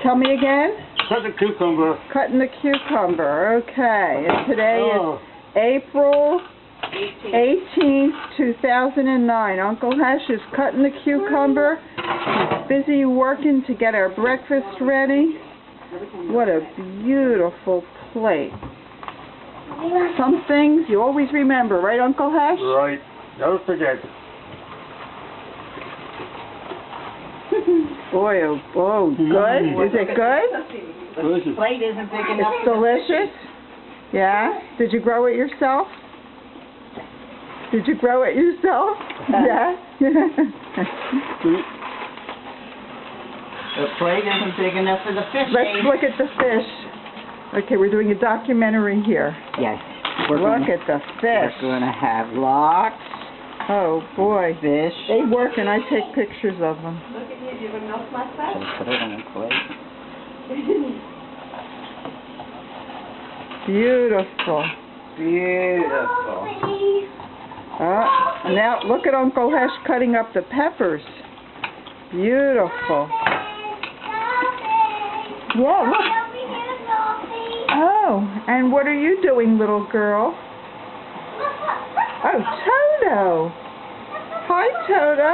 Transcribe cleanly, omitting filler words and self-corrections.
Tell me again. Cut the cucumber. Cutting the cucumber. Okay. And today is April 18th, 2009. Uncle Hesh is cutting the cucumber. He's busy working to get our breakfast ready. What a beautiful plate. Some things you always remember, right, Uncle Hesh? Right. Never forget. Boy, oh, good. Is it good? Delicious. Plate isn't big enough. It's delicious. Yeah? Did you grow it yourself? Did you grow it yourself? Yeah? The plate isn't big enough for the fish. Let's look at the fish. Okay, we're doing a documentary here. Yes. Look at the fish. We're going to have lots. Oh, boy. Fish. They work and I take pictures of them. Look at you, do you have enough left back? Just put it on a plate. Beautiful. Beautiful. Now look at Uncle Hesh cutting up the peppers. Beautiful. Yeah, look. Oh, and what are you doing, little girl? Oh, Toto. Hi, Toto.